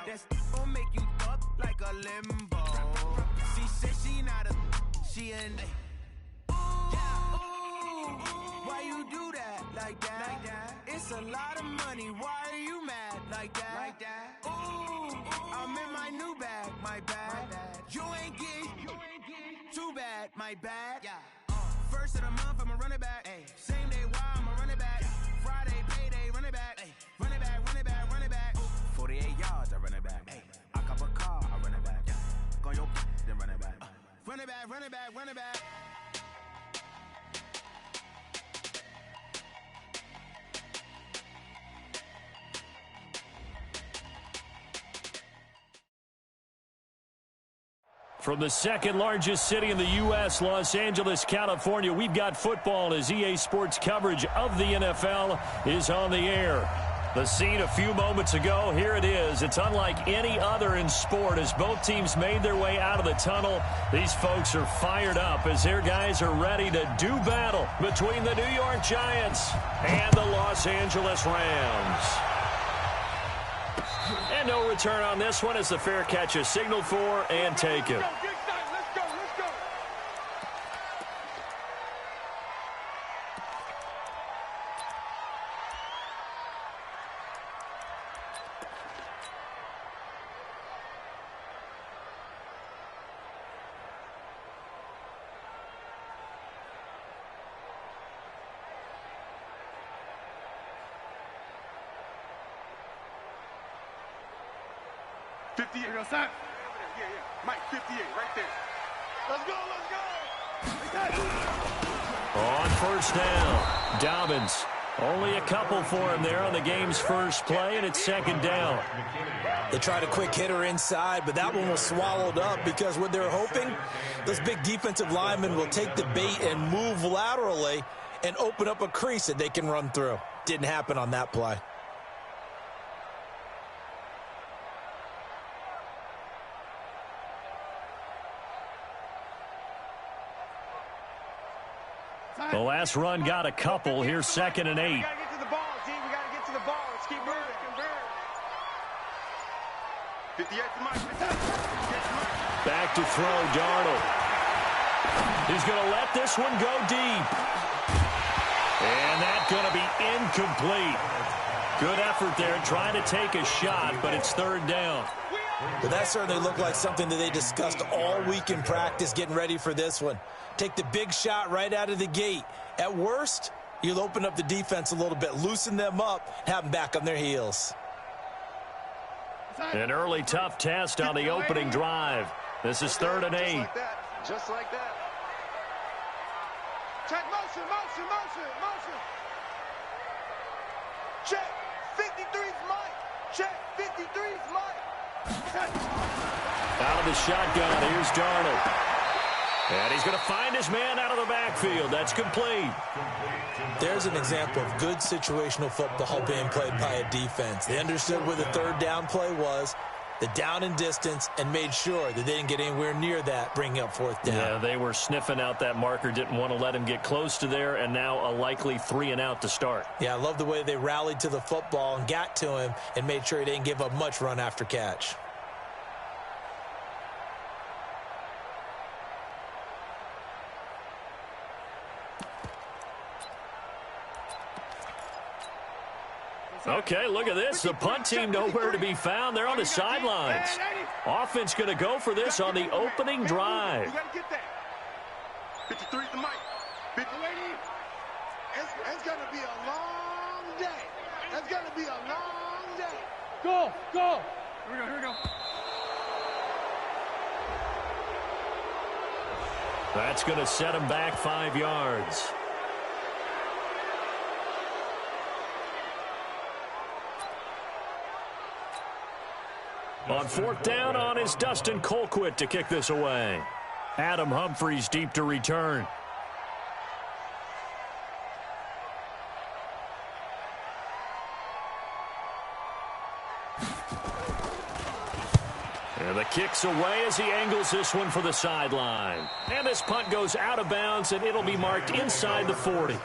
That gon' make you up like a limbo. She said she not a, she an. Yeah, ooh, why you do that like that? It's a lot of money. Why are you mad like that? Ooh, I'm in my new bag, my bad. You ain't getting too bad, my bad. First of the month, I'ma run it back. Same day, why I'ma run it back. Friday, payday, run it back. Run it back, run it back, run it back. 48 yards, I run it back. I cop a car, I run it back. Go your then run it back. Run it back, run it back, run it back. From the second largest city in the U.S., Los Angeles, California, we've got football as EA Sports coverage of the NFL is on the air. The scene a few moments ago, here it is. It's unlike any other in sport as both teams made their way out of the tunnel. These folks are fired up as their guys are ready to do battle between the New York Giants and the Los Angeles Rams. And no return on this one as the fair catch is signaled for and taken. Mike, 58, right there. Let's go, let's go! On first down, Dobbins. Only a couple for him there on the game's first play, and it's second down. They tried a quick hitter inside, but that one was swallowed up because what they're hoping, those big defensive linemen will take the bait and move laterally and open up a crease that they can run through. Didn't happen on that play. The last run got a couple. Here's second and 8. We got to get to the ball, G. We got to get to the ball. Let's keep moving. 58 to Mike. Back to throw, Darnold. He's going to let this one go deep. And that's going to be incomplete. Good effort there trying to take a shot, but it's third down. But that certainly looked like something that they discussed all week in practice getting ready for this one. Take the big shot right out of the gate. At worst, you'll open up the defense a little bit, loosen them up, have them back on their heels. An early tough test on the opening drive. This is third and 8. Just like that. Just like that. Check motion, motion, motion, motion. Check. 53's Mike. Check. 53's Mike. Out of the shotgun, here's Darnold. And he's going to find his man out of the backfield. That's complete. There's an example of good situational football being played by a defense. They understood where the third down play was, the down and distance, and made sure that they didn't get anywhere near that, bringing up fourth down. Yeah, they were sniffing out that marker, didn't want to let him get close to there, and now a likely 3 and out to start. Yeah, I love the way they rallied to the football and got to him and made sure he didn't give up much run after catch. Okay, look at this. The punt team nowhere to be found. They're on the sidelines. Offense going to go for this on the opening drive. You got to get that. 53 to Mike. 50. It's going to be a long day. It's going to be a long day. Go, go. Here we go, here we go. That's going to set him back 5 yards. On fourth down on is Dustin Colquitt to kick this away. Adam Humphries deep to return. And the kick's away as he angles this one for the sideline. And this punt goes out of bounds, and it'll be marked inside the 40.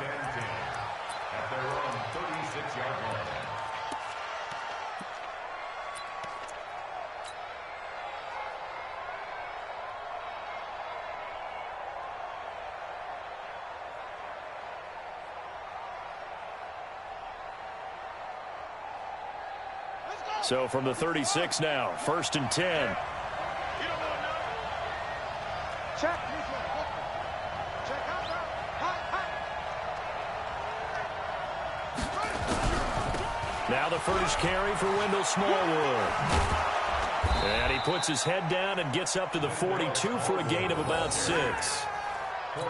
So from the 36 now, 1st and 10. Check. Now the first carry for Wendell Smallwood. And he puts his head down and gets up to the 42 for a gain of about 6. All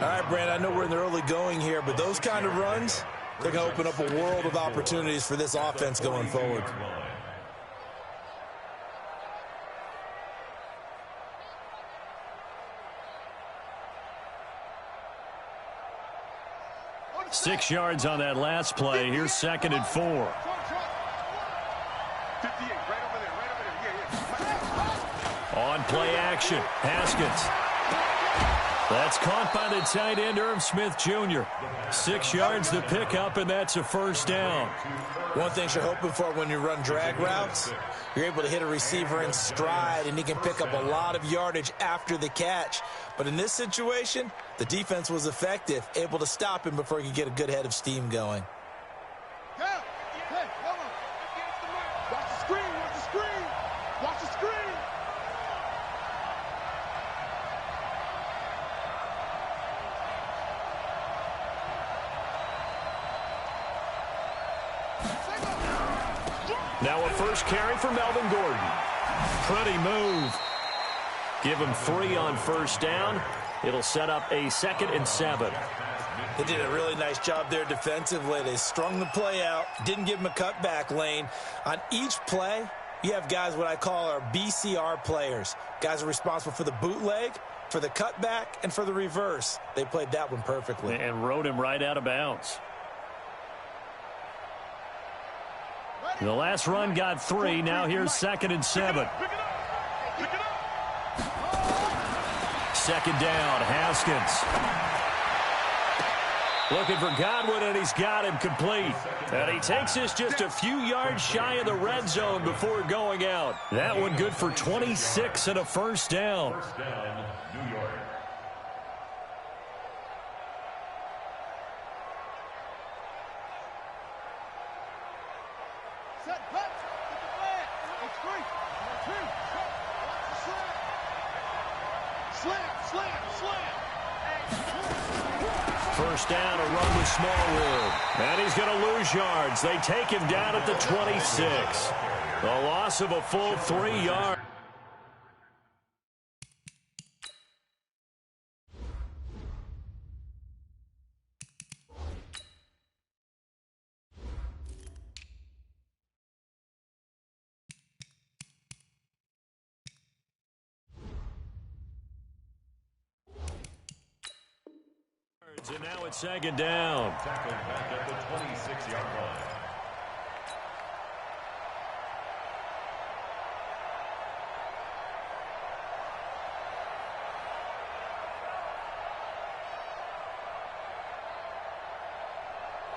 right, Brand, I know we're in the early going here, but those kind of runs, they're going to open up a world of opportunities for this offense going forward. Six yards on that last play. Here's 2nd and 4. 58, right over there. On play action, Haskins. That's caught by the tight end, Irv Smith Jr. 6 yards to pick up, and that's a first down. One thing you're hoping for when you run drag routes, you're able to hit a receiver in stride, and he can pick up a lot of yardage after the catch. But in this situation, the defense was effective, able to stop him before he could get a good head of steam going. Hey, hold on. Watch the screen, watch the screen. Watch the screen. Now a first carry for Melvin Gordon. Pretty move. Give him 3 on first down. It'll set up a 2nd and 7. They did a really nice job there defensively. They strung the play out, didn't give him a cutback lane. On each play, you have guys what I call our BCR players. Guys are responsible for the bootleg, for the cutback, and for the reverse. They played that one perfectly. And rode him right out of bounds. The last run got 3. Now here's 2nd and 7. 2nd down, Haskins. Looking for Godwin, and he's got him complete. And he takes this just a few yards shy of the red zone before going out. That one good for 26 and a first down. New York. Set, cut. Get the flag. It's free. Slam. First down, a run with Smallwood. And he's going to lose yards. They take him down at the 26. A loss of a full 3 yards. And now it's 2nd down. Tackled back at the 26-yard line.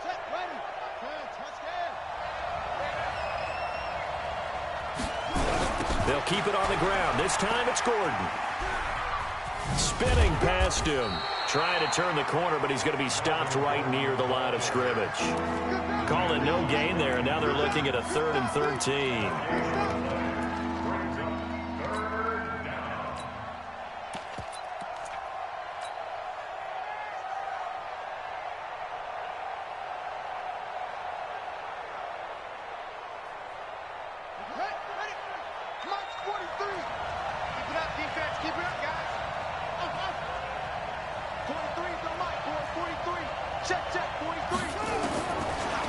Set, ready. Touchdown. They'll keep it on the ground. This time it's Gordon. Spinning past him. Trying to turn the corner, but he's going to be stopped right near the line of scrimmage. Calling no gain there, and now they're looking at a 3rd and 13.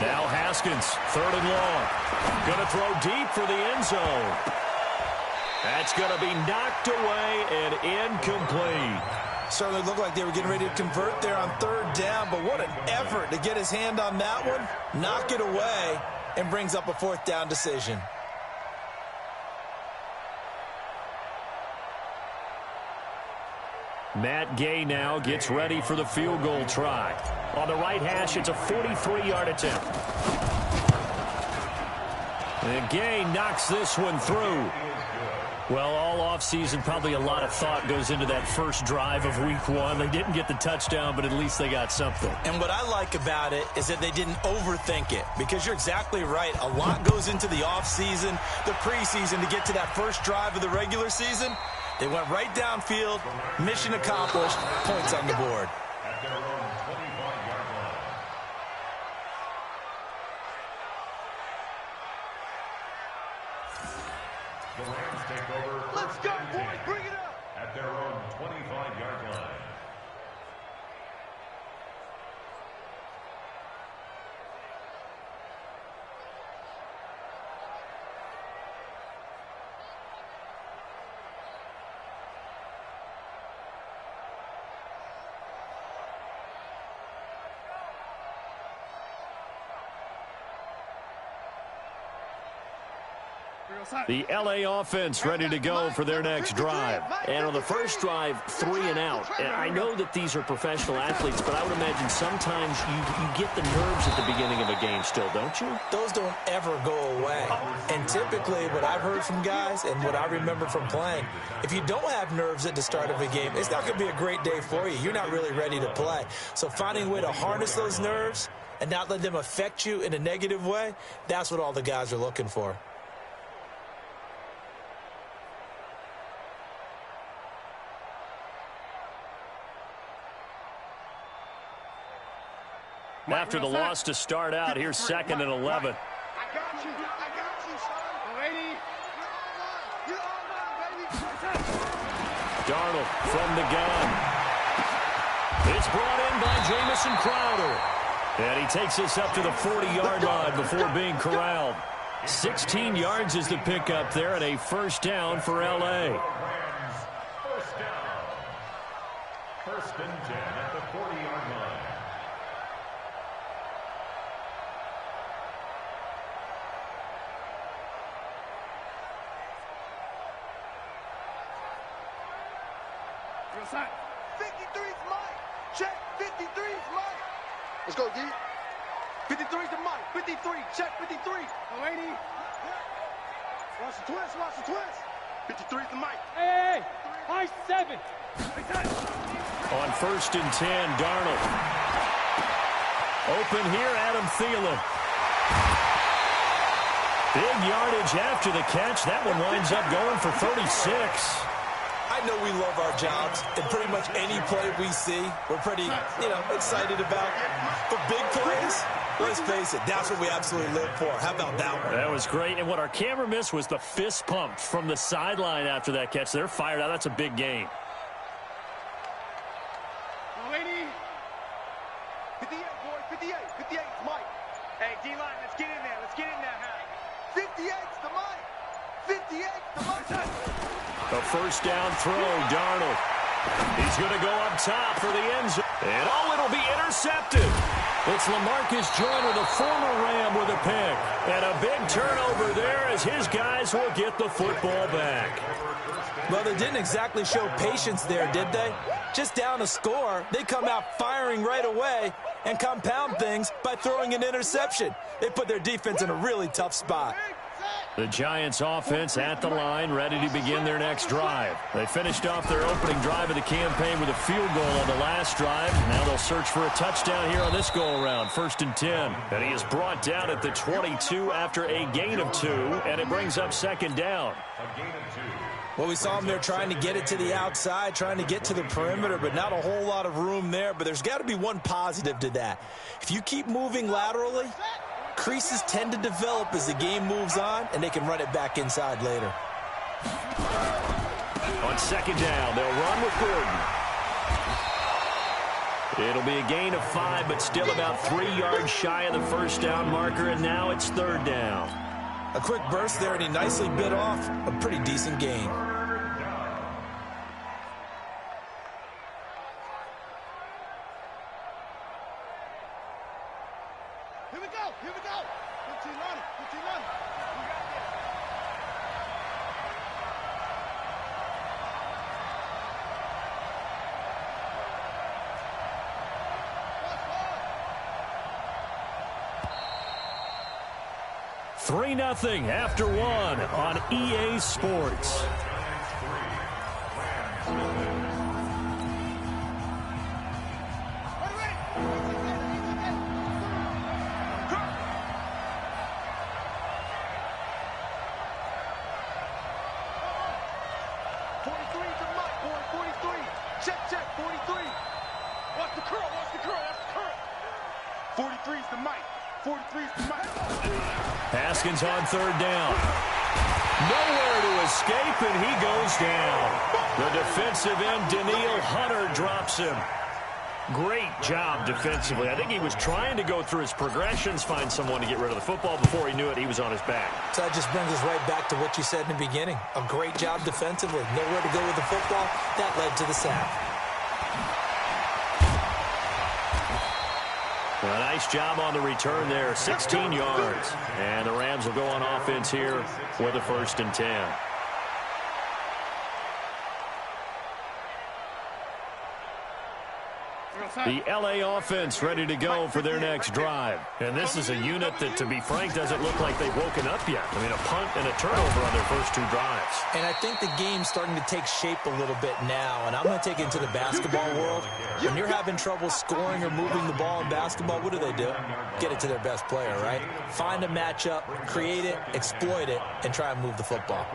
Now Haskins, 3rd and long. Going to throw deep for the end zone. That's going to be knocked away and incomplete. Certainly looked like they were getting ready to convert there on 3rd down, but what an effort to get his hand on that one, knock it away, and brings up a 4th down decision. Matt Gay now gets ready for the field goal try. On the right hash, it's a 43-yard attempt. And Gay knocks this one through. Well, all offseason, probably a lot of thought goes into that first drive of week one. They didn't get the touchdown, but at least they got something. And what I like about it is that they didn't overthink it, because you're exactly right. A lot goes into the offseason, the preseason, to get to that first drive of the regular season. They went right downfield, mission accomplished, points on the board. At their own 25-yard line. The Rams take over. Let's go, boys. Bring it up. At their own 25-yard line. The LA offense ready to go for their next drive. And on the first drive, 3 and out. And I know that these are professional athletes, but I would imagine sometimes you get the nerves at the beginning of a game still, don't you? Those don't ever go away. And typically what I've heard from guys and what I remember from playing, if you don't have nerves at the start of a game, it's not going to be a great day for you. You're not really ready to play. So finding a way to harness those nerves and not let them affect you in a negative way, that's what all the guys are looking for. After the loss to start out, here's 2nd and 11. I got you. I got you, son. Ready? You're all mine, baby. Darnold from the gun. It's brought in by Jamison Crowder. And he takes us up to the 40-yard line before being corralled. 16 yards is the pickup there, and a first down for L.A. Rams, first down. 1st and 10 at the 40-yard line. Real side. 53's Mike. Check. 53's Mike. Let's go, D. 53's the Mike. 53. Check 53. Oh, 80. Watch the twist. Watch the twist. 53's the Mike. Hey, high 7. On 1st and 10, Darnold. Open here, Adam Thielen. Big yardage after the catch. That one winds up going for 36. I know we love our jobs, and pretty much any play we see, we're pretty, excited about. But big plays, let's face it, that's what we absolutely live for. How about that one? That was great, and what our camera missed was the fist pump from the sideline after that catch. They're fired out. That's a big game. 80. 58, boys. 58. 58's Mike. Hey, D-line, let's get in there. Let's get in there, huh? 58's the Mike. 58's the Mike. A first down throw, Darnold. He's going to go up top for the end zone. And it'll be intercepted. It's LaMarcus Joyner, the former Ram, with a pick. And a big turnover there as his guys will get the football back. Well, they didn't exactly show patience there, did they? Just down a score, they come out firing right away and compound things by throwing an interception. They put their defense in a really tough spot. The Giants offense at the line, ready to begin their next drive. They finished off their opening drive of the campaign with a field goal on the last drive. Now they'll search for a touchdown here on this go-around, 1st and 10. And he is brought down at the 22 after a gain of 2, and it brings up 2nd down. A gain of 2. Well, we saw them there trying to get it to the outside, trying to get to the perimeter, but not a whole lot of room there. But there's got to be one positive to that. If you keep moving laterally, creases tend to develop as the game moves on, and they can run it back inside later. On 2nd down, they'll run with Gordon. It'll be a gain of 5, but still about 3 yards shy of the first down marker, and now it's 3rd down. A quick burst there, and he nicely bit off a pretty decent gain. Here we go. Here we go. 15 on it. 15 on it. We got this. Let's go. 3-0 after 1 on EA Sports. Check, 43. Watch the curl, watch the curl, that's the curl. 43's the mic. 43's the mic. Haskins on third down. Nowhere to escape, and he goes down. The defensive end, Danielle Hunter, drops him. Great job defensively. I think he was trying to go through his progressions, find someone to get rid of the football. Before he knew it, he was on his back. So that just brings us right back to what you said in the beginning. A great job defensively. Nowhere to go with the football. That led to the sack. A nice job on the return there, 16 yards. And the Rams will go on offense here with a 1st and 10. The L.A. offense ready to go for their next drive. And this is a unit that, to be frank, doesn't look like they've woken up yet. I mean, a punt and a turnover on their first 2 drives. And I think the game's starting to take shape a little bit now. And I'm going to take it into the basketball world. When you're having trouble scoring or moving the ball in basketball, what do? Get it to their best player, right? Find a matchup, create it, exploit it, and try and move the football.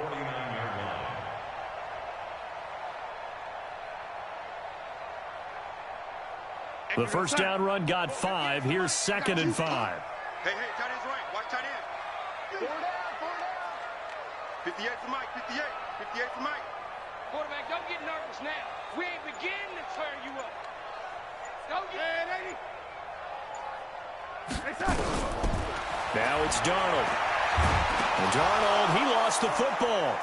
The first down run got 5. Here's 2nd and 5. Hey, tight end's right. Watch tight end. 4 down. 58's the mic. 58's the mic. Quarterback, don't get nervous now. We ain't beginning to turn you up. Don't get ready. Now it's Darnold. And Darnold, he lost the football.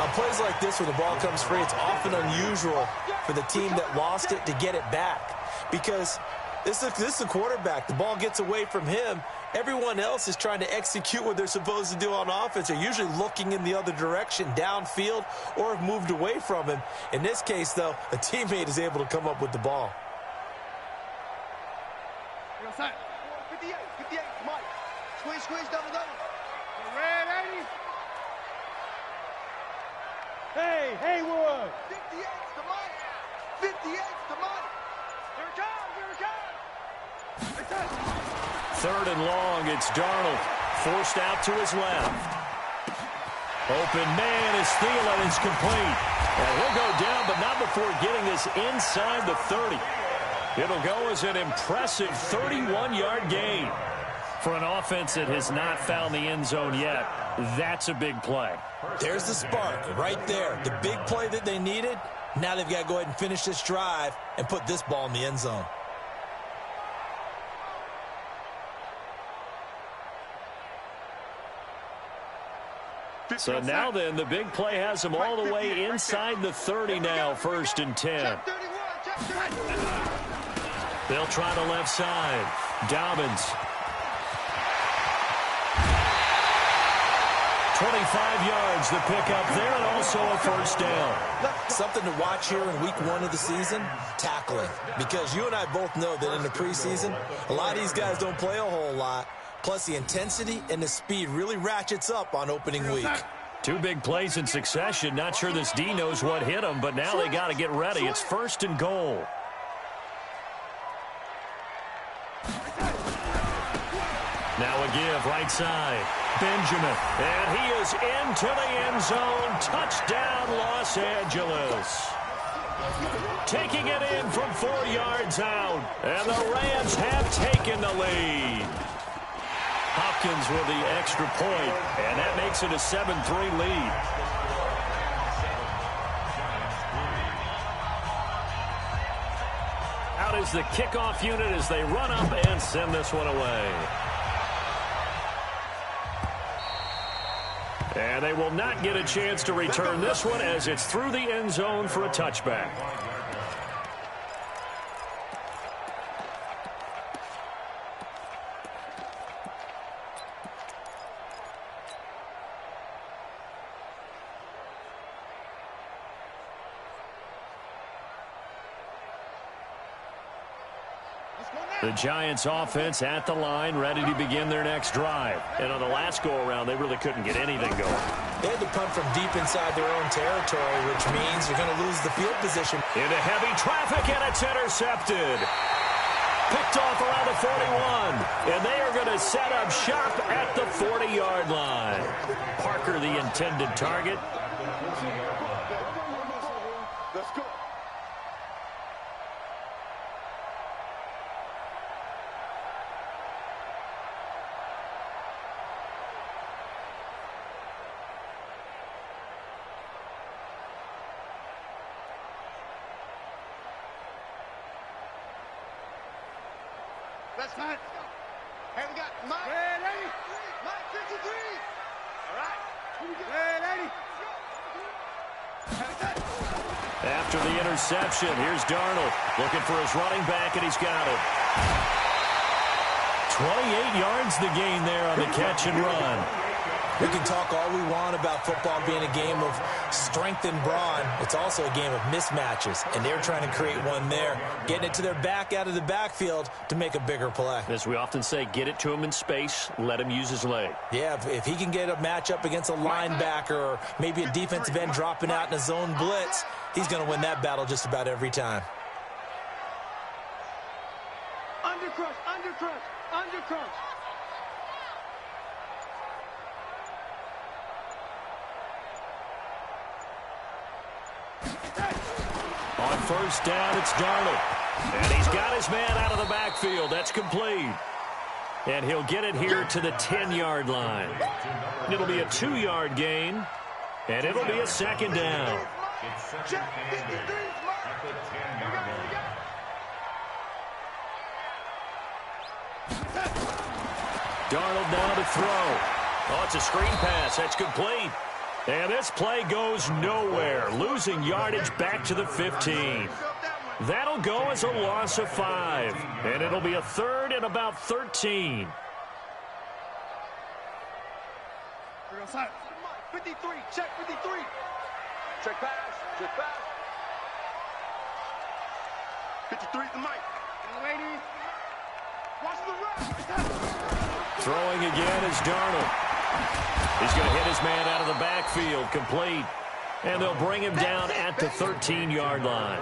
On plays like this where the ball comes free, it's often unusual for the team that lost it to get it back. Because this is the quarterback. The ball gets away from him. Everyone else is trying to execute what they're supposed to do on offense. They're usually looking in the other direction, downfield, or have moved away from him. In this case, though, a teammate is able to come up with the ball. 58, Mike. Squeeze, double. Red 80. Hey, Haywood. 58's the mic. 58's the mic. Here it comes. 3rd and long, it's Darnold. Forced out to his left. Open man is Thielen, is complete. And he'll go down, but not before getting this inside the 30. It'll go as an impressive 31-yard gain. For an offense that has not found the end zone yet, that's a big play. There's the spark right there. The big play that they needed. Now they've got to go ahead and finish this drive and put this ball in the end zone. So now then, the big play has them all the way inside the 30 now, 1st and 10. They'll try the left side. Dobbins. 25 yards the pickup there, and also a 1st down. Something to watch here in week 1 of the season, tackling. Because you and I both know that in the preseason, a lot of these guys don't play a whole lot. Plus, the intensity and the speed really ratchets up on opening week. 2 big plays in succession. Not sure this D knows what hit them, but now they got to get ready. It's 1st and goal. Now a give, right side. Benjamin. And he is into the end zone. Touchdown, Los Angeles. Taking it in from 4 yards out. And the Rams have taken the lead. Hopkins with the extra point, and that makes it a 7-3 lead. Out is the kickoff unit as they run up and send this one away. And they will not get a chance to return this one as it's through the end zone for a touchback. The Giants offense at the line, ready to begin their next drive. And on the last go-around, they really couldn't get anything going. They had to punt from deep inside their own territory, which means you're going to lose the field position. Into heavy traffic, and it's intercepted. Picked off around the 41, and they are going to set up shop at the 40-yard line. Parker, the intended target. Let's go. Let's hunt. Hey, we got Mike. Hey, lady. Mike 53. All right. Hey, lady. After the interception, here's Darnold looking for his running back, and he's got it. 28 yards the gain there on the catch and run. We can talk all we want about football being a game of strength and brawn. It's also a game of mismatches, and they're trying to create one there, getting it to their back out of the backfield to make a bigger play. As we often say, get it to him in space, let him use his leg. Yeah, if he can get a matchup against a linebacker or maybe a defensive end dropping out in a zone blitz, he's going to win that battle just about every time. Undercrush, undercrush, undercrush. On first down, it's Darnold. And he's got his man out of the backfield. That's complete. And he'll get it here to the 10-yard line. It'll be a 2-yard gain, and it'll be a second down. Check 53's mark. At the 10-yard line. Darnold now to throw. Oh, it's a screen pass. That's complete. And this play goes nowhere, losing yardage back to the 15. That'll go as a loss of 5, and it'll be a third and about 13. 53, check 53. Check pass, check pass. 53's the mic. Ladies, watch the run. Throwing again is Darnold. He's going to hit his man out of the backfield, complete. And they'll bring him down at the 13-yard line.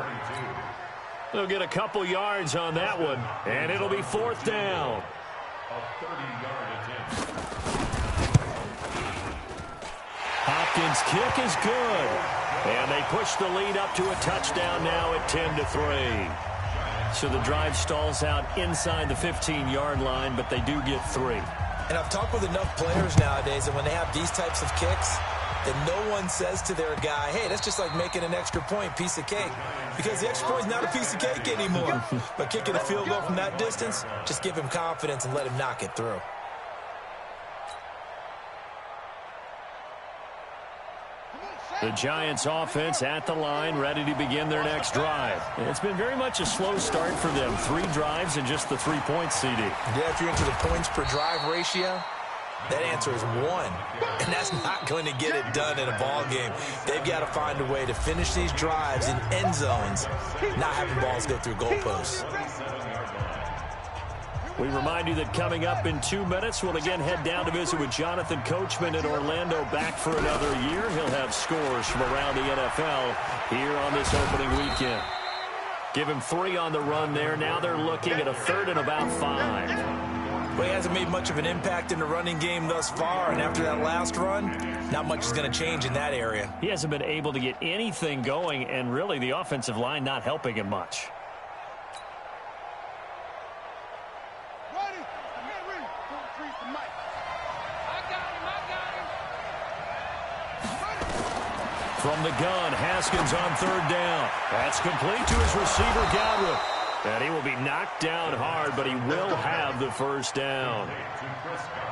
They'll get a couple yards on that one, and it'll be fourth down. A 30-yard attempt. Hopkins' kick is good. And they push the lead up to a touchdown now at 10-3. So the drive stalls out inside the 15-yard line, but they do get 3. And I've talked with enough players nowadays, and when they have these types of kicks, then no one says to their guy, hey, that's just like making an extra point, piece of cake. Because the extra point is not a piece of cake anymore. But kicking a field goal from that distance, just give him confidence and let him knock it through. The Giants offense at the line, ready to begin their next drive. It's been very much a slow start for them. 3 drives and just the 3 points, CD. Yeah, if you're into the points per drive ratio, that answer is 1. And that's not going to get it done in a ball game. They've got to find a way to finish these drives in end zones, not having balls go through goalposts. We remind you that coming up in 2 minutes, we'll again head down to visit with Jonathan Coachman in Orlando, back for another year. He'll have scores from around the NFL here on this opening weekend. Give him 3 on the run there. Now they're looking at a third and about 5. But he hasn't made much of an impact in the running game thus far, and after that last run, not much is going to change in that area. He hasn't been able to get anything going, and really the offensive line not helping him much. From the gun, Haskins on third down. That's complete to his receiver, Godwin. And he will be knocked down hard, but he will have the first down.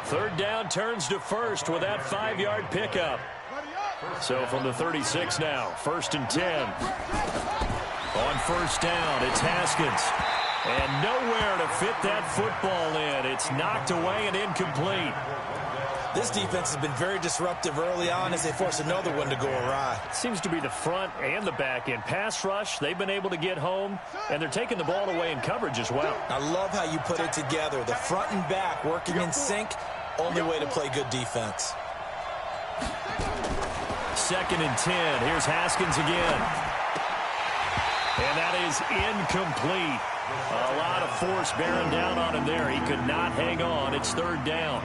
Third down turns to first with that 5-yard pickup. So from the 36 now, 1st and 10. On first down, it's Haskins. And nowhere to fit that football in. It's knocked away and incomplete. This defense has been very disruptive early on as they force another one to go awry. Seems to be the front and the back end. Pass rush, they've been able to get home, and they're taking the ball away in coverage as well. I love how you put it together. The front and back working in sync, only way to play good defense. 2nd and 10. Here's Haskins again. And that is incomplete. A lot of force bearing down on him there. He could not hang on. It's 3rd down.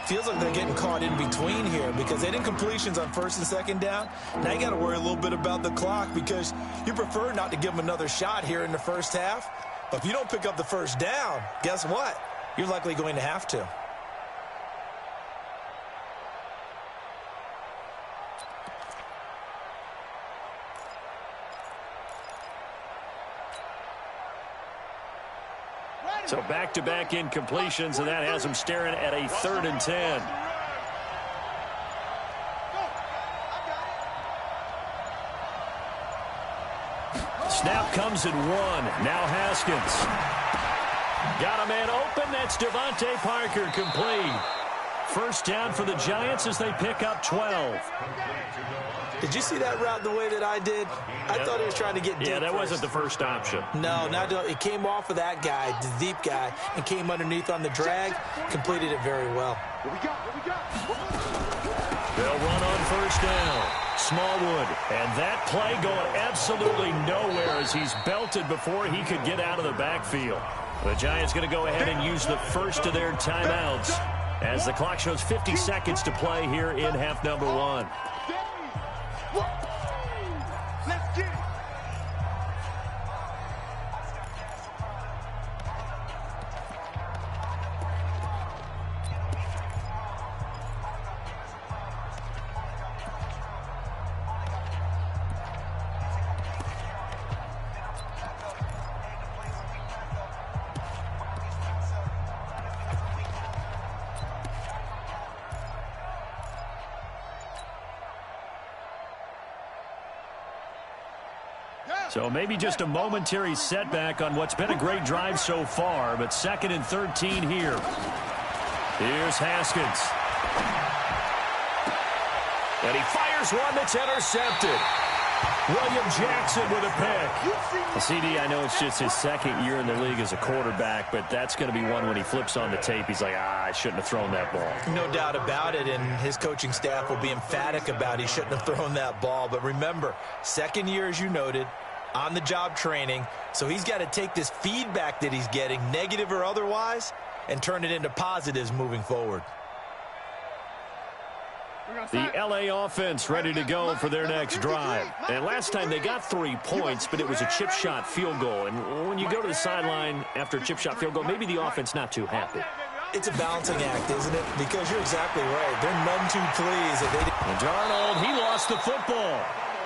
Feels like they're getting caught in between here because they did completions on 1st and 2nd down. Now you got to worry a little bit about the clock because you prefer not to give them another shot here in the first half. But if you don't pick up the 1st down, guess what? You're likely going to have to. So back-to-back incompletions, and that has them staring at a 3rd and 10. Snap comes at 1. Now Haskins. Got a man open. That's Devontae Parker, complete. 1st down for the Giants as they pick up 12. Did you see that route the way that I did? I thought he was trying to get deep. Yeah, that first. wasn't the first option. No, it came off of that guy, the deep guy, and came underneath on the drag, completed it very well. They'll run on 1st down. Smallwood, and that play going absolutely nowhere as he's belted before he could get out of the backfield. The Giants going to go ahead and use the first of their timeouts as the clock shows 50 seconds to play here in half number 1. Let's get it. So maybe just a momentary setback on what's been a great drive so far, but 2nd and 13 here. Here's Haskins. And he fires one that's intercepted. William Jackson with a pick. CD, I know it's just his 2nd year in the league as a quarterback, but that's going to be one when he flips on the tape. He's like, I shouldn't have thrown that ball. No doubt about it, and his coaching staff will be emphatic about he shouldn't have thrown that ball. But remember, 2nd year, as you noted, on-the-job training, so he's got to take this feedback that he's getting, negative or otherwise, and turn it into positives moving forward. The LA offense ready to go for their next drive. And last time they got 3 points, but it was a chip shot field goal. And when you go to the sideline after a chip shot field goal, maybe the offense not too happy. It's a balancing act, isn't it? Because you're exactly right. They're none too pleased that they didn't. And Darnold, he lost the football.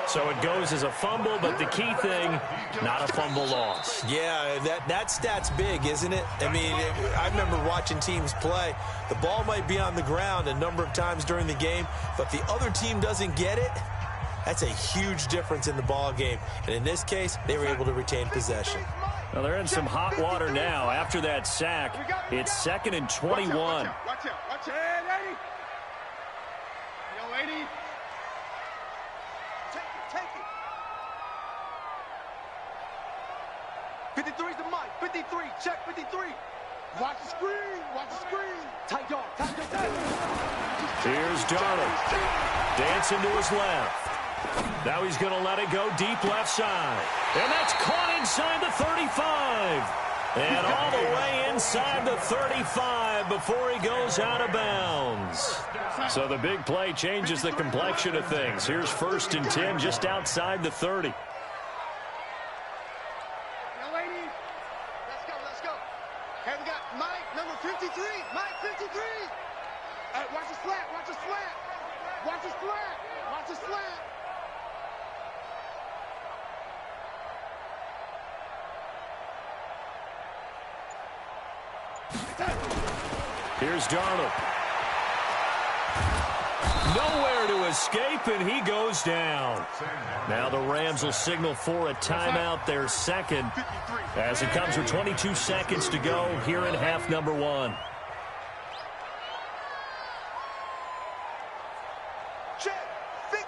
So it goes as a fumble, but the key thing, not a fumble loss. Yeah, that stat's big, isn't it? I mean, I remember watching teams play. The ball might be on the ground a number of times during the game, but the other team doesn't get it. That's a huge difference in the ball game. And in this case, they were able to retain possession. Well, they're in some hot water now. After that sack, it's 2nd and 21. Watch out. Hey, lady. Yo, lady. Take it. 53's the mic. 53. Check 53. Watch the screen. Tight dog. Here's Darnold. Dancing to his left. Now he's going to let it go deep left side. And that's caught inside the 35. And all the way inside the 35 before he goes out of bounds. So the big play changes the complexion of things. Here's 1st and 10 just outside the 30. Yo, lady. Let's go. Hey, we got Mike, number 53. Mike, 53. Watch the slant. Here's Darnold. Nowhere to escape, and he goes down. Now the Rams will signal for a timeout, their 2nd, as it comes with 22 seconds to go here in half number 1.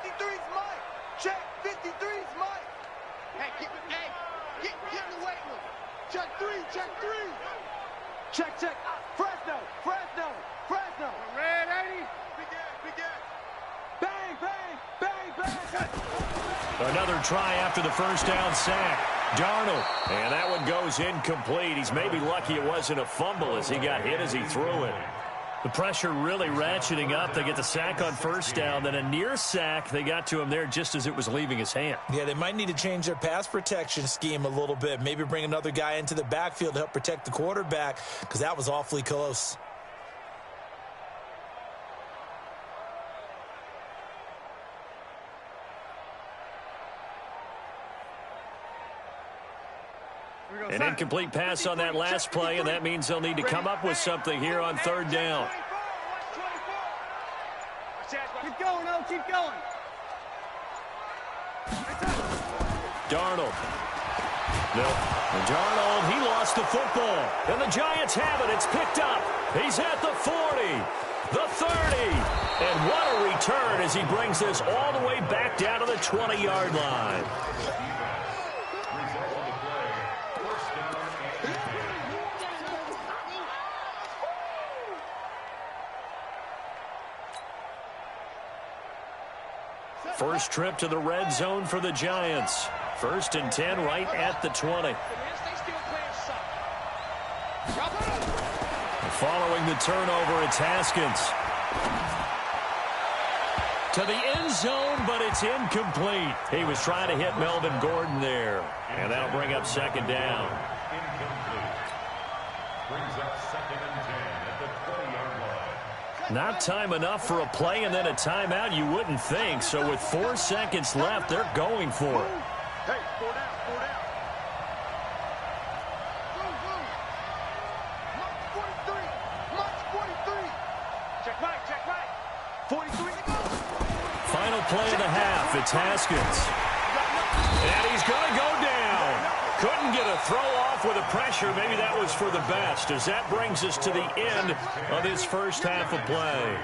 53's Mike. Check, 53's Mike. Hey, get in the weight room. Check 3, check 3. Check. Fresno. Red 80. Big Ed. Bang. Another try after the first down sack. Darnold. And that one goes incomplete. He's maybe lucky it wasn't a fumble as he got hit as he threw it. The pressure really ratcheting up. They get the sack on first down. Then a near sack. They got to him there just as it was leaving his hand. Yeah, they might need to change their pass protection scheme a little bit. Maybe bring another guy into the backfield to help protect the quarterback because that was awfully close. An incomplete pass on that last play, and that means they'll need to come up with something here on third down. Keep going, keep going. Darnold. No. And Darnold, he lost the football. And the Giants have it. It's picked up. He's at the 40, the 30. And what a return as he brings this all the way back down to the 20-yard line. First trip to the red zone for the Giants. 1st and 10 right at the 20. Following the turnover, it's Haskins. To the end zone, but it's incomplete. He was trying to hit Melvin Gordon there. And that'll bring up second down. Brings up 2nd and 10 at the 20-yard line. Not time enough for a play and then a timeout, you wouldn't think. So with 4 seconds left, they're going for it. Hey, 4 down. March 43. Check right. 43 to go. Final play of the half, it's Haskins. And he's going to go down. Couldn't get a throw off with the pressure. Maybe that was for the best, as that brings us to the end of this first half of play.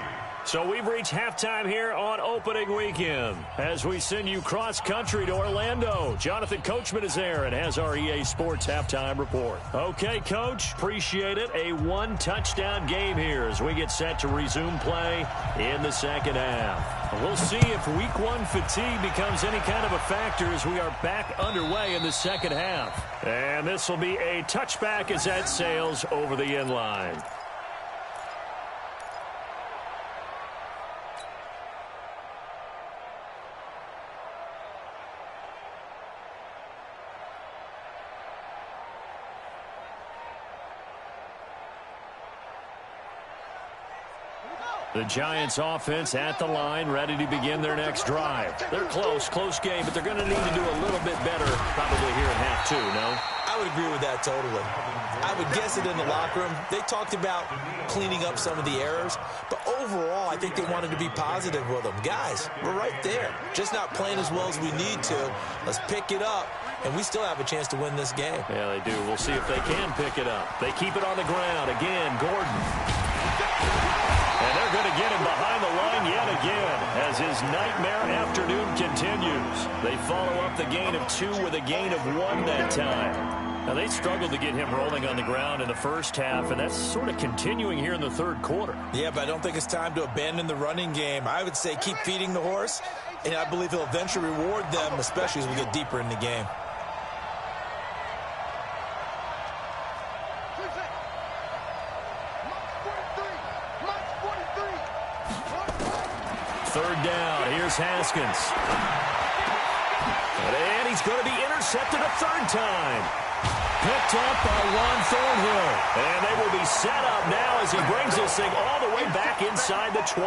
So we've reached halftime here on opening weekend as we send you cross-country to Orlando. Jonathan Coachman is there and has our EA Sports halftime report. Okay, Coach, appreciate it. A 1-touchdown game here as we get set to resume play in the second half. We'll see if week 1 fatigue becomes any kind of a factor as we are back underway in the second half. And this will be a touchback as that sails over the end line. The Giants offense at the line, ready to begin their next drive. They're close game, but they're going to need to do a little bit better probably here in half 2, no? I would agree with that totally. I would guess it in the locker room. They talked about cleaning up some of the errors, but overall, I think they wanted to be positive with them. Guys, we're right there. Just not playing as well as we need to. Let's pick it up, and we still have a chance to win this game. Yeah, they do. We'll see if they can pick it up. They keep it on the ground. Again, Gordon. And they're going to get him behind the line yet again as his nightmare afternoon continues. They follow up the gain of 2 with a gain of 1 that time. Now, they struggled to get him rolling on the ground in the first half, and that's sort of continuing here in the third quarter. Yeah, but I don't think it's time to abandon the running game. I would say keep feeding the horse, and I believe he'll eventually reward them, especially as we get deeper in the game. Third down. Here's Haskins. And he's going to be intercepted a third time. Picked up by Juan Thornhill. And they will be set up now as he brings this thing all the way back inside the 20.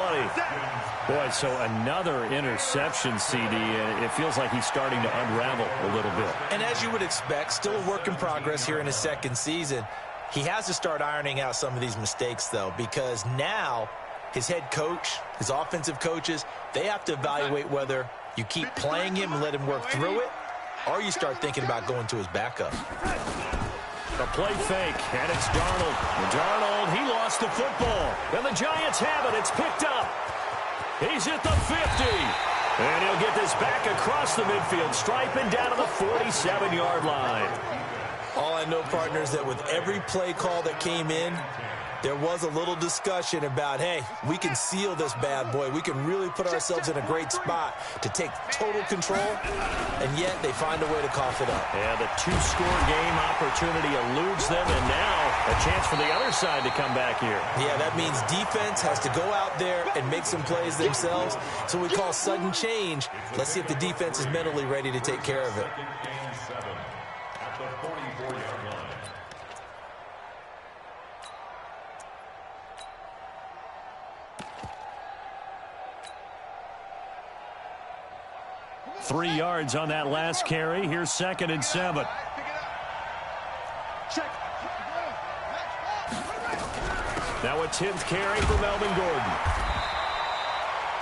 Boy, so another interception, CD. And it feels like he's starting to unravel a little bit. And as you would expect, still a work in progress here in his second season. He has to start ironing out some of these mistakes, though, because now his head coach, his offensive coaches, they have to evaluate whether you keep playing him and let him work through it, or you start thinking about going to his backup. The play fake, and it's Darnold. And Darnold, he lost the football. And the Giants have it. It's picked up. He's at the 50. And he'll get this back across the midfield stripe and down to the 47-yard line. All I know, partner, is that with every play call that came in, there was a little discussion about, hey, we can seal this bad boy. We can really put ourselves in a great spot to take total control, and yet they find a way to cough it up. And the two-score game opportunity eludes them, and now a chance for the other side to come back here. Yeah, that means defense has to go out there and make some plays themselves. So we call sudden change. Let's see if the defense is mentally ready to take care of it. Gain 7 at the 44-yard line. 3 yards on that last carry. Here's 2nd and 7. Now a 10th carry for Melvin Gordon.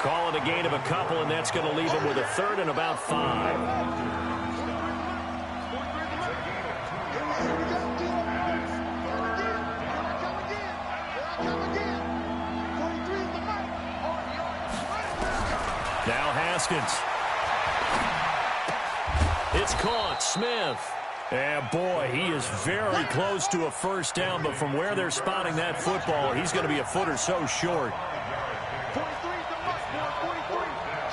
Call it a gain of a couple, and that's going to leave him with a 3rd and about 5. Now Haskins. It's caught. Smith. And boy, he is very close to a first down, but from where they're spotting that football, he's going to be a foot or so short. 43 is the must, boy. 43.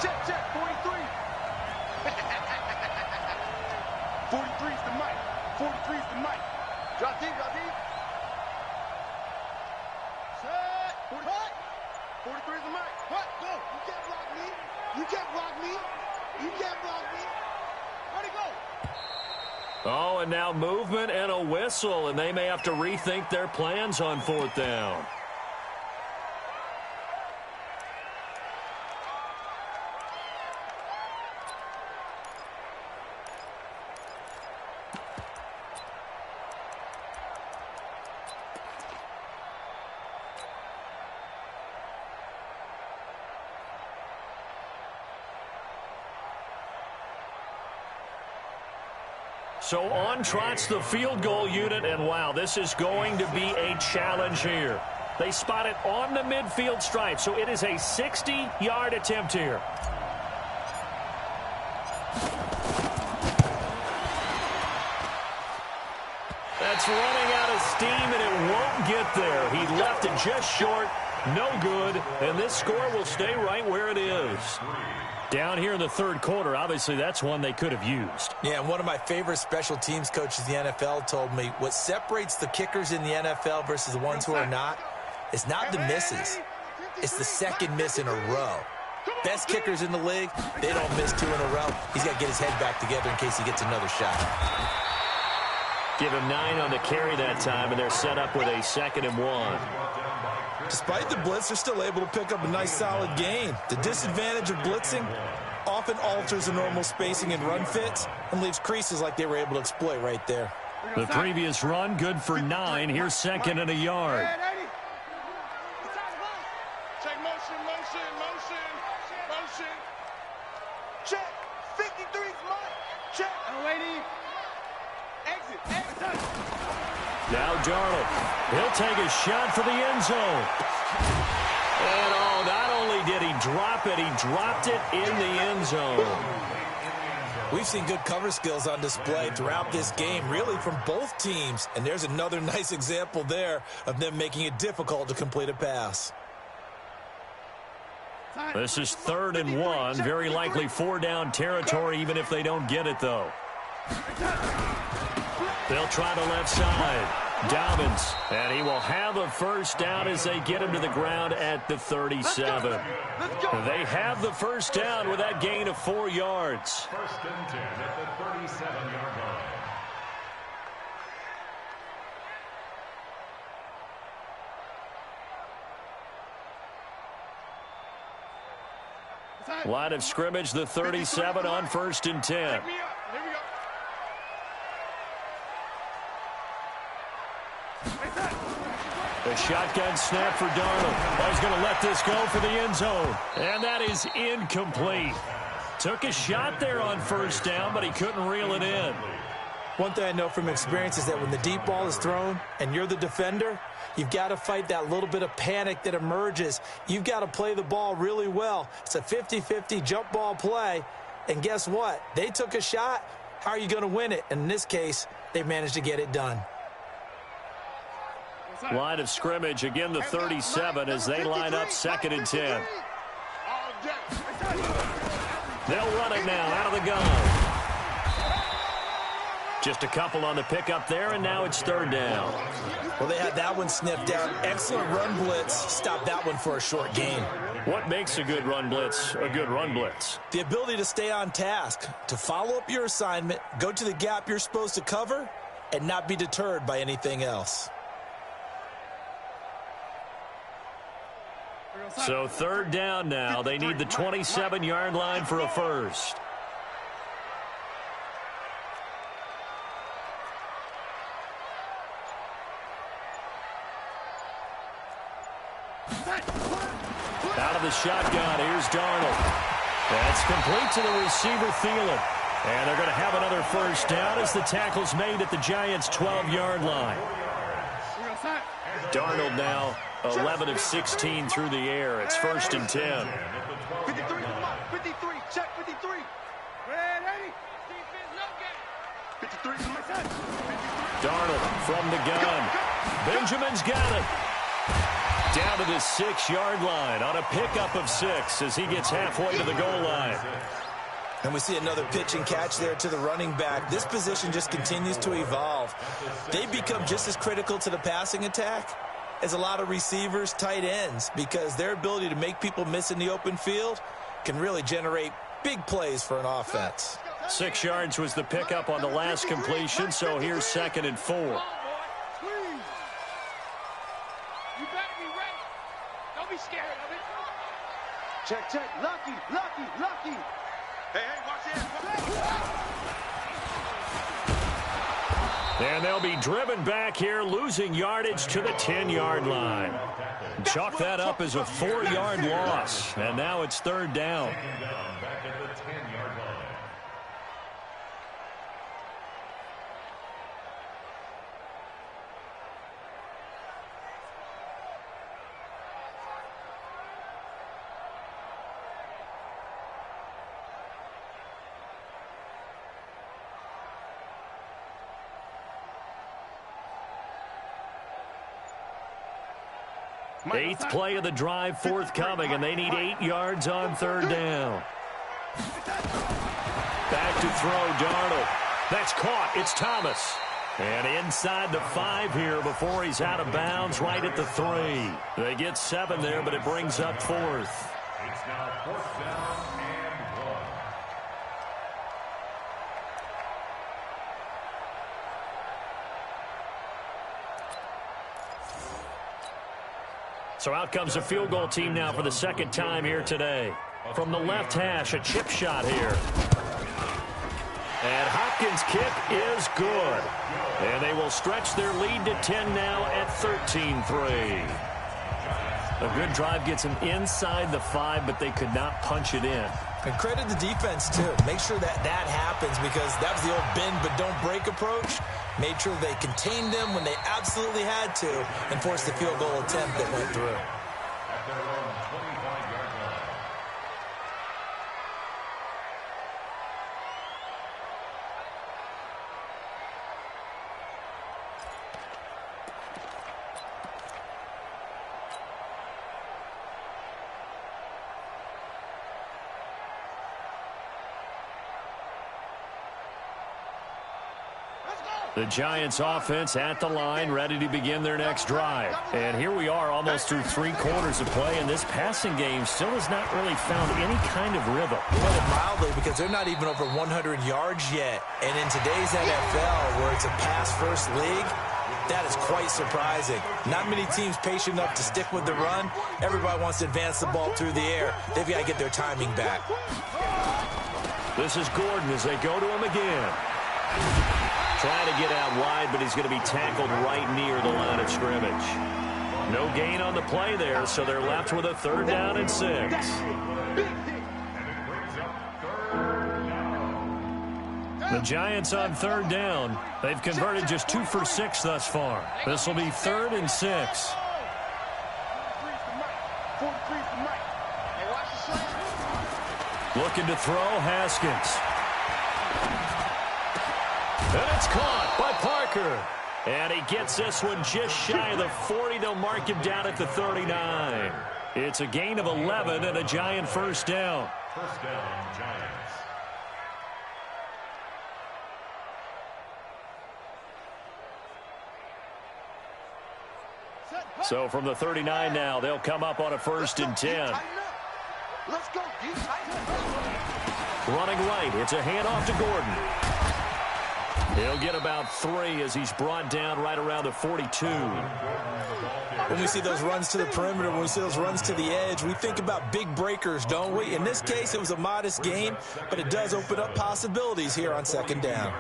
Check, check. 43. 43 is the mic. 43 is the mic. Drop deep, drop deep. Set. 43 is the mic. What? Go. You can't block me. You can't block me. You can't block me. Where'd he go? Oh, and now movement and a whistle, and they may have to rethink their plans on 4th down. So on trots the field goal unit, and wow, this is going to be a challenge here. They spot it on the midfield stripe, so it is a 60-yard attempt here. That's running out of steam, and it won't get there. He left it just short, no good, and this score will stay right where it is. Down here in the 3rd quarter, obviously that's one they could have used. Yeah, and one of my favorite special teams coaches in the NFL told me what separates the kickers in the NFL versus the ones who are not is not the misses. It's the second miss in a row. Best kickers in the league, they don't miss 2 in a row. He's got to get his head back together in case he gets another shot. Give him 9 on the carry that time, and they're set up with a 2nd and 1. Despite the blitz, they're still able to pick up a nice solid gain. The disadvantage of blitzing often alters the normal spacing and run fits and leaves creases like they were able to exploit right there. The previous run good for 9. Here's 2nd and a yard. Check motion, motion, motion, motion. Check. 53's mine. Check. Oh, lady. Exit. Exit. Now Darnold. He'll take a shot for the end zone. And oh, not only did he drop it, he dropped it in the end zone. We've seen good cover skills on display throughout this game, really from both teams. And there's another nice example there of them making it difficult to complete a pass. This is 3rd and 1. Very likely 4-down territory, even if they don't get it, though. They'll try the left side. Dobbins, and he will have a first down as they get him to the ground at the 37. They have the first down with that gain of 4 yards. 1st and 10 at the 37-yard line. Line of scrimmage, the 37 on 1st and 10. A shotgun snap for Darnold. Oh, he's going to let this go for the end zone. And that is incomplete. Took a shot there on 1st down, but he couldn't reel it in. One thing I know from experience is that when the deep ball is thrown and you're the defender, you've got to fight that little bit of panic that emerges. You've got to play the ball really well. It's a 50-50 jump ball play. And guess what? They took a shot. How are you going to win it? And in this case, they managed to get it done. Line of scrimmage, again the 37 as they line up 2nd and 10. They'll run it now out of the gun. Just a couple on the pickup there, and now it's 3rd down. Well, they had that one sniffed out. Excellent run blitz. Stop that one for a short gain. What makes a good run blitz a good run blitz? The ability to stay on task, to follow up your assignment, go to the gap you're supposed to cover, and not be deterred by anything else. So 3rd down now. They need the 27-yard line for a first. Out of the shotgun, here's Darnold. That's complete to the receiver, Thielen. And they're going to have another first down as the tackle's made at the Giants' 12-yard line. Darnold now 11 of 16 through the air. It's 1st and 10. 53, check 53. Ready? 53. Darnold from the gun. Benjamin's got it. Down to the 6-yard line on a pickup of 6 as he gets halfway to the goal line. And we see another pitch and catch there to the running back. This position just continues to evolve. They become just as critical to the passing attack as a lot of receivers, tight ends, because their ability to make people miss in the open field can really generate big plays for an offense. 6 yards was the pickup on the last completion, so here's 2nd and 4. You better be ready. Don't be scared of it. Check. Lucky. Hey, watch it. And they'll be driven back here, losing yardage to the 10-yard line. Chalk that up as a 4-yard loss, and now it's 3rd down. Back at the 10-yard line. Eighth play of the drive forthcoming, and they need 8 yards on 3rd down. Back to throw, Darnold. That's caught. It's Thomas. And inside the 5 here before he's out of bounds, right at the 3. They get 7 there, but it brings up 4th. It's now 4th down and 1. So out comes a field goal team now for the 2nd time here today. From the left hash, a chip shot here. And Hopkins' kick is good. And they will stretch their lead to 10 now at 13-3. A good drive gets them inside the 5, but they could not punch it in. And credit the defense, too. Make sure that happens, because that was the old bend but don't break approach. Made sure they contained them when they absolutely had to and forced the field goal attempt that went through. At their own 25-yard line. The Giants offense at the line, ready to begin their next drive. And here we are almost through 3 quarters of play, and this passing game still has not really found any kind of rhythm. Put it mildly, because they're not even over 100 yards yet. And in today's NFL, where it's a pass-first league, that is quite surprising. Not many teams patient enough to stick with the run. Everybody wants to advance the ball through the air. They've got to get their timing back. This is Gordon as they go to him again. Trying to get out wide, but he's going to be tackled right near the line of scrimmage. No gain on the play there, so they're left with a 3rd down and 6. The Giants on third down. They've converted just 2 for 6 thus far. This will be 3rd and 6. Looking to throw, Haskins. And it's caught by Parker. And he gets this one just shy of the 40. They'll mark him down at the 39. It's a gain of 11 and a Giant first down. First down, Giants. So from the 39 now, they'll come up on a 1st and 10. Let's go. Running right. It's a handoff to Gordon. He'll get about 3 as he's brought down right around the 42. When we see those runs to the perimeter, when we see those runs to the edge, we think about big breakers, don't we? In this case, it was a modest gain, but it does open up possibilities here on 2nd down.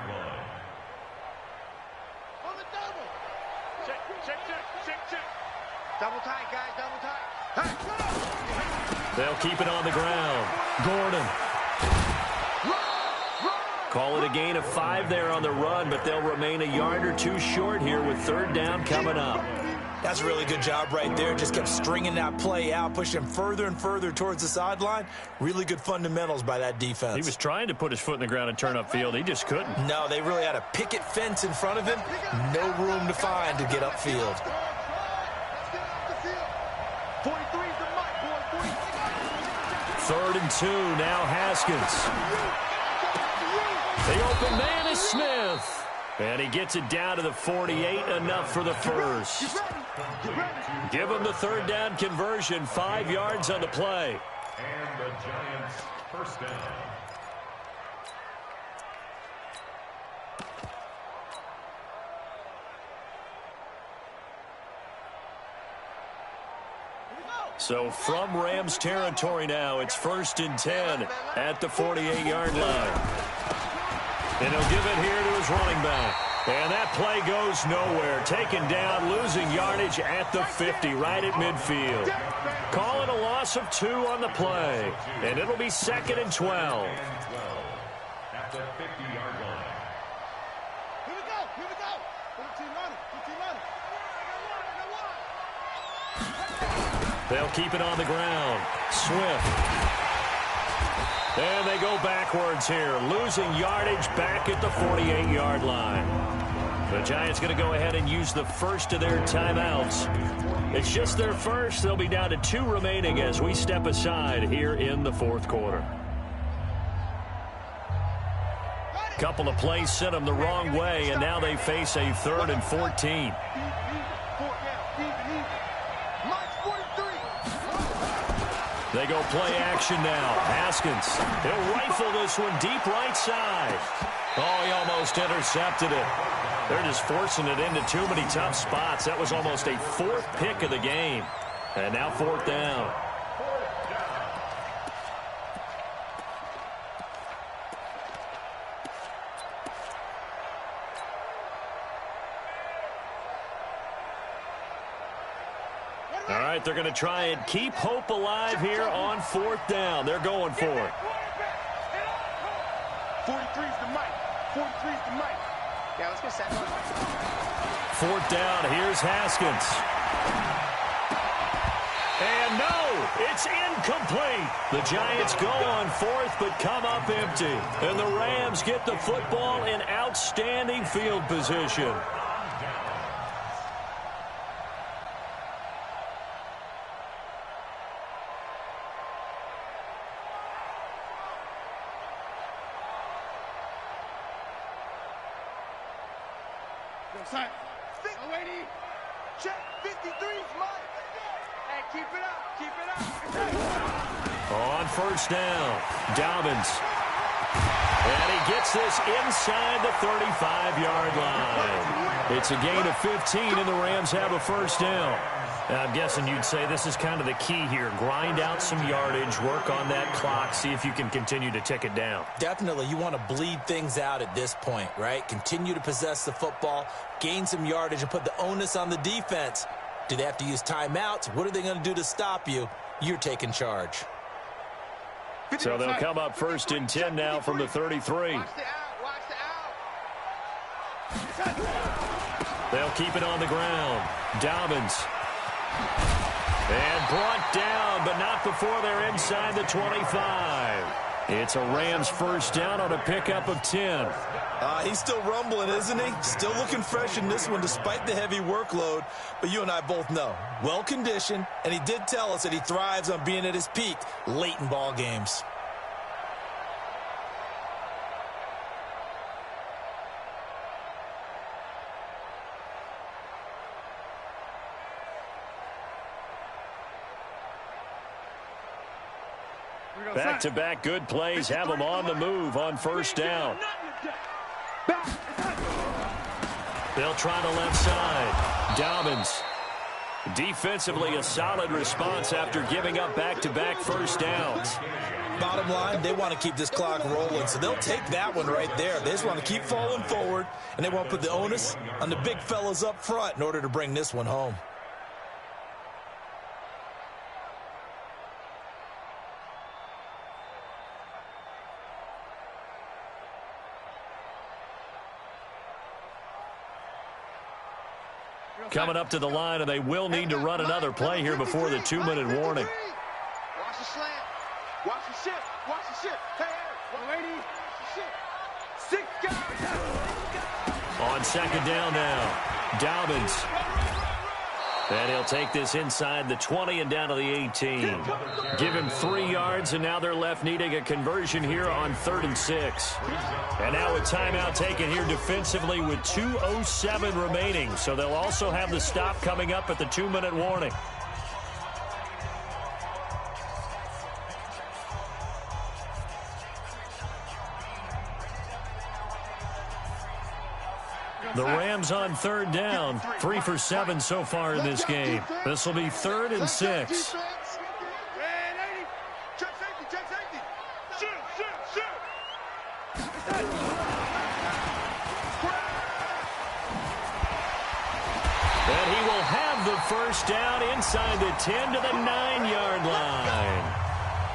Double tight, guys, double tight. Hey. They'll keep it on the ground. Gordon. Call it a gain of 5 there on the run, but they'll remain a yard or 2 short here with 3rd down coming up. That's a really good job right there. Just kept stringing that play out, pushing him further and further towards the sideline. Really good fundamentals by that defense. He was trying to put his foot in the ground and turn upfield. He just couldn't. No, they really had a picket fence in front of him. No room to find to get upfield. 3rd and 2. Now Haskins. The open man is Smith. And he gets it down to the 48, enough for the first. Give him the 3rd down conversion, 5 yards on the play. And the Giants first down. So from Rams territory now, it's 1st and 10 at the 48-yard line. And he'll give it here to his running back. And that play goes nowhere. Taken down, losing yardage at the 50, right at midfield. Call it a loss of 2 on the play. And it'll be 2nd and 12. At the 50-yard line. Here we go. 14 running. They'll keep it on the ground. Swift. And they go backwards here, losing yardage back at the 48-yard line. The Giants going to go ahead and use the first of their timeouts. It's just their first. They'll be down to 2 remaining as we step aside here in the 4th quarter. Couple of plays sent them the wrong way, and now they face a 3rd and 14. They go play action now. Haskins. He'll rifle this one deep right side. Oh, he almost intercepted it. They're just forcing it into too many tough spots. That was almost a 4th pick of the game. And now 4th down. All right, they're going to try and keep hope alive here on 4th down. They're going for it. 43's the mic. 43's the mic. Yeah, let's get set. 4th down. Here's Haskins. And no, it's incomplete. The Giants go on 4th but come up empty. And the Rams get the football in outstanding field position. Check 53's mine. Hey, keep it up. On 1st down, Dobbins. And he gets this inside the 35-yard line. It's a gain of 15, and the Rams have a 1st down. I'm guessing you'd say this is kind of the key here. Grind out some yardage, work on that clock, see if you can continue to tick it down. Definitely. You want to bleed things out at this point, right? Continue to possess the football, gain some yardage, and put the onus on the defense. Do they have to use timeouts? What are they going to do to stop you? You're taking charge. So they'll come up 1st and 10 now from the 33. Watch the out. They'll keep it on the ground. Dobbins. And brought down, but not before they're inside the 25. It's a Rams first down on a pickup of 10. He's still rumbling, isn't he? Still looking fresh in this one despite the heavy workload. But you and I both know, well-conditioned, and he did tell us that he thrives on being at his peak late in ball games. Back-to-back good plays have them on the move on first down. They'll try the left side. Dobbins. Defensively, a solid response after giving up back-to-back first downs. Bottom line, they want to keep this clock rolling, so they'll take that one right there. They just want to keep falling forward, and they want to put the onus on the big fellas up front in order to bring this one home. Coming up to the line, and they will need to run another play here before the 2-minute warning. Watch the slant. Watch the shift. Watch the shift. Hey, lady. Six guys. On second down now, Dobbins. And he'll take this inside the 20 and down to the 18. Give him 3 yards, and now they're left needing a conversion here on 3rd and 6. And now a timeout taken here defensively with 2:07 remaining. So they'll also have the stop coming up at the 2-minute warning. The Rams on 3rd down, 3 for 7 so far in this game. This will be 3rd and 6. And he will have the first down inside the 10 to the 9-yard line.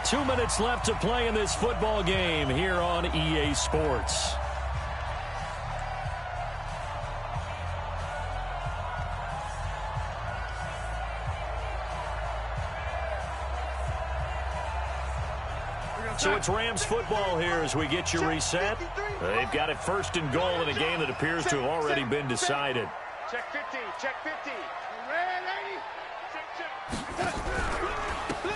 2 minutes left to play in this football game here on EA Sports. So it's Rams football here as we get you reset. They've got it 1st and goal in a game that appears to have already been decided. Check 50. Check 50.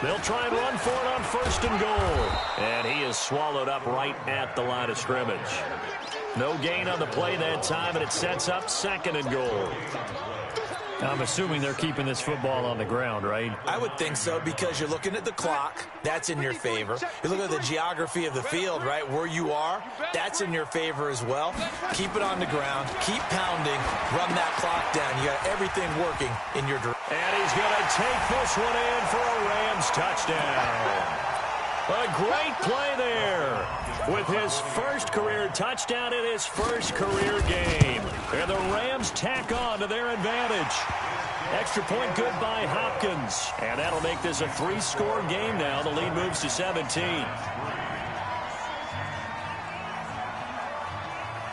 They'll try and run for it on 1st and goal. And he is swallowed up right at the line of scrimmage. No gain on the play that time, and it sets up 2nd and goal. I'm assuming they're keeping this football on the ground, right? I would think so, because you're looking at the clock. That's in your favor. You look at the geography of the field, right? Where you are, that's in your favor as well. Keep it on the ground. Keep pounding. Run that clock down. You got everything working in your direction. And he's going to take this one in for a Rams touchdown. A great play there with his first career touchdown in his first career game. And the Rams tack on to their advantage. Extra point good by Hopkins. And that'll make this a 3-score game now. The lead moves to 17.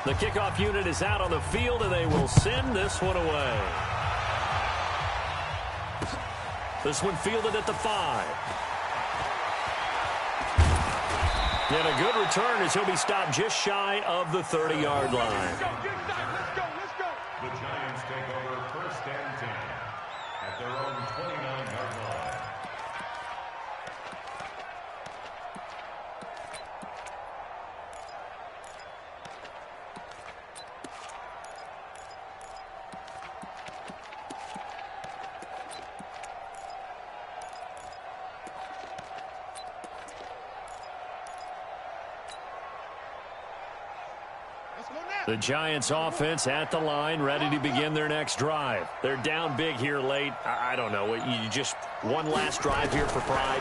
The kickoff unit is out on the field, and they will send this one away. This one fielded at the 5. And a good return as he'll be stopped just shy of the 30-yard line. Let's go. The Giants take over 1st and 10 at their own 29-yard line. The Giants offense at the line, ready to begin their next drive. They're down big here late. I don't know. You just one last drive here for pride.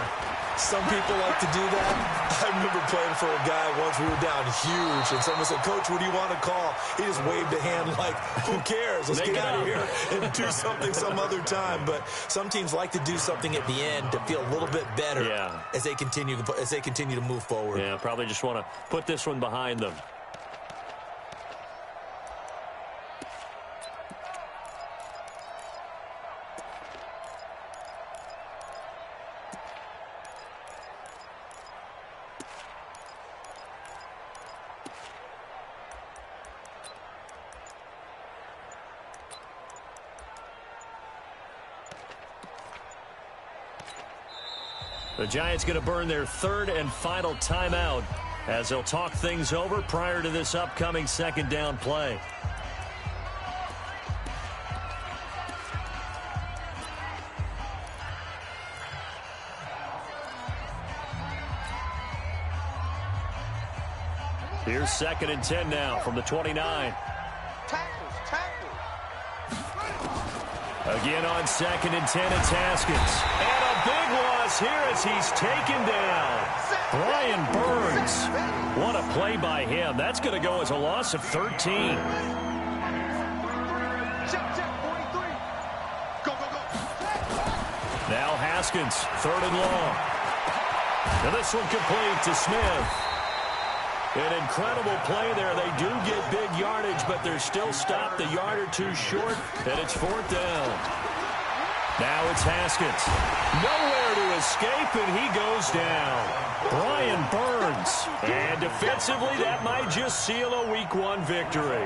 Some people like to do that. I remember playing for a guy once. We were down huge, and someone said, "Coach, what do you want to call?" He just waved a hand like, "Who cares? Let's get out of here and do something some other time." But some teams like to do something at the end to feel a little bit better as they continue to move forward. Yeah, probably just want to put this one behind them. The Giants going to burn their third and final timeout as they'll talk things over prior to this upcoming second down play. Here's 2nd and 10 now from the 29. Again on 2nd and 10, it's Haskins. And a big loss here as he's taken down. Brian Burns. What a play by him. That's going to go as a loss of 13. Now Haskins, 3rd and long. And this one complete to Smith. An incredible play there. They do get big yardage, but they're still stopped a yard or two short, and it's 4th down. Now it's Haskins. Nowhere to escape, and he goes down. Brian Burns. And defensively, that might just seal a Week 1 victory.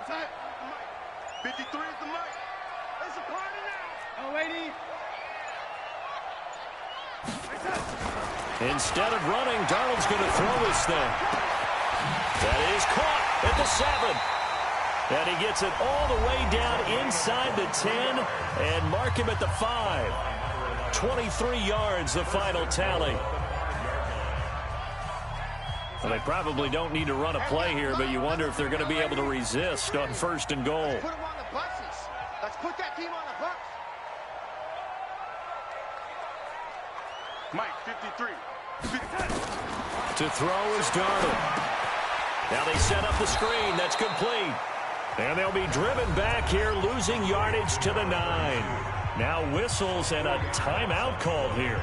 Tight. 53 is the mic. It's a party now. Oh, lady. Instead of running, Darnold's going to throw this thing. That is caught at the 7. And he gets it all the way down inside the 10 and mark him at the 5. 23 yards, the final tally. Well, they probably don't need to run a play here, but you wonder if they're going to be able to resist on 1st and goal. Put them on the buses. Let's put that team on the bus. Mike, 53. To throw is Darnold. Now they set up the screen. That's complete. And they'll be driven back here, losing yardage to the 9. Now whistles and a timeout called here.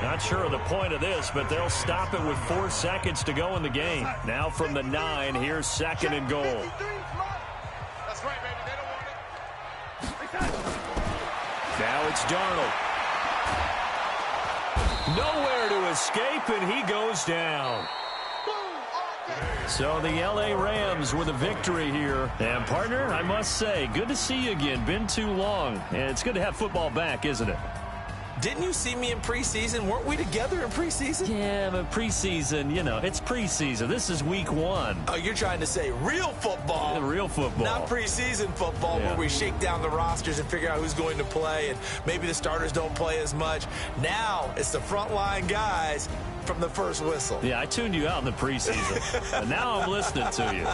Not sure of the point of this, but they'll stop it with 4 seconds to go in the game. Now from the 9, here's 2nd and goal. That's right, baby. They don't want it. Now it's Darnold. Nowhere to escape, and he goes down. So the L.A. Rams with a victory here. And, partner, I must say, good to see you again. Been too long. And it's good to have football back, isn't it? Didn't you see me in preseason? Weren't we together in preseason? Yeah, but preseason, you know, it's preseason. This is Week 1. Oh, you're trying to say real football. Real football. Not preseason football where we shake down the rosters and figure out who's going to play, and maybe the starters don't play as much. Now it's the frontline guys from the first whistle. Yeah, I tuned you out in the preseason. And now I'm listening to you.